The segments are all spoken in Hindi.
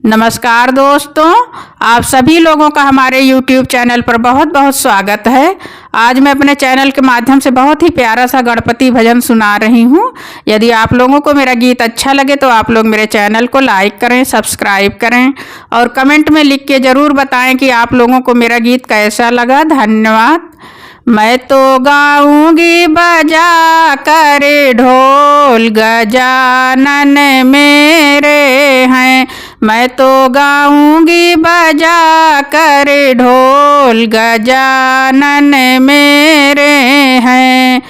नमस्कार दोस्तों, आप सभी लोगों का हमारे YouTube चैनल पर बहुत बहुत स्वागत है। आज मैं अपने चैनल के माध्यम से बहुत ही प्यारा सा गणपति भजन सुना रही हूँ। यदि आप लोगों को मेरा गीत अच्छा लगे तो आप लोग मेरे चैनल को लाइक करें, सब्सक्राइब करें और कमेंट में लिख के ज़रूर बताएं कि आप लोगों को मेरा गीत कैसा लगा। धन्यवाद। मैं तो गाऊंगी बजा कर ढोल, गजानन मेरे हैं। मैं तो गाऊंगी बजा कर ढोल, गजानन मेरे हैं।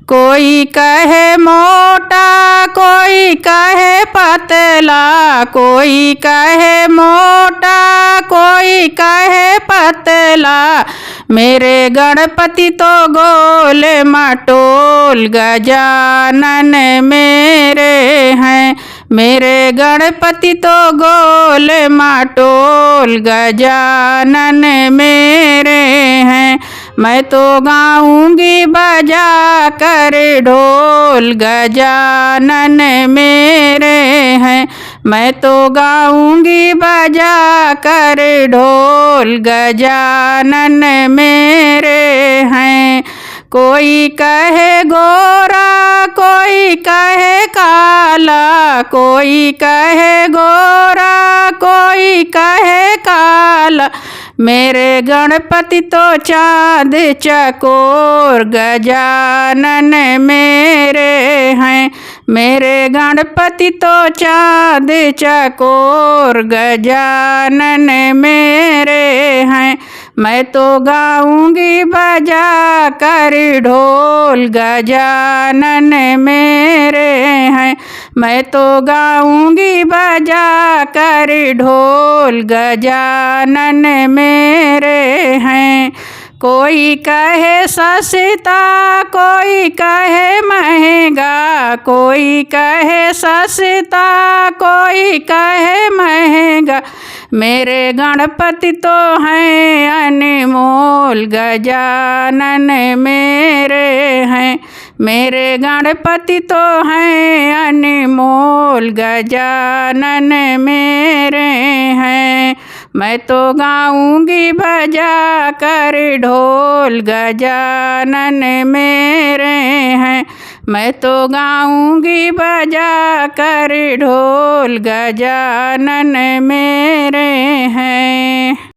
कोई कहे मोटा, कोई कहे पतला, कोई कहे मोटा, कोई कहे पतला, मेरे गणपति तो गोल मटोल, गजानन मेरे हैं। मेरे गणपति तो गोल मटोल, गजानन मेरे हैं। मैं तो गाऊंगी बजा कर ढोल, गजानन मेरे हैं। मैं तो गाऊंगी बजा कर ढोल, गजानन मेरे हैं। कोई कहे गोरा, कोई कहे काला, कोई कहे गोरा, कोई कहे काला, मेरे गणपति तो चाँद चकोर, गजानन मेरे हैं। मेरे गणपति तो चाँद चकोर, गजानन मेरे हैं। मैं तो गाऊंगी बजा कर ढोल, गजानन मेरे हैं। मैं तो गाऊंगी बजा कर ढोल, गजानन मेरे हैं। कोई कहे सस्ता, कोई कहे महंगा, कोई कहे सस्ता, कोई कहे महंगा, मेरे गणपति तो हैं अनमोल, गजानन मेरे हैं। मेरे गणपति तो हैं अनमोल, गजानन मेरे हैं। मैं तो गाऊंगी बजा कर ढोल, गजानन मेरे हैं। मैं तो गाऊंगी बजा कर ढोल, गजानन मेरे हैं।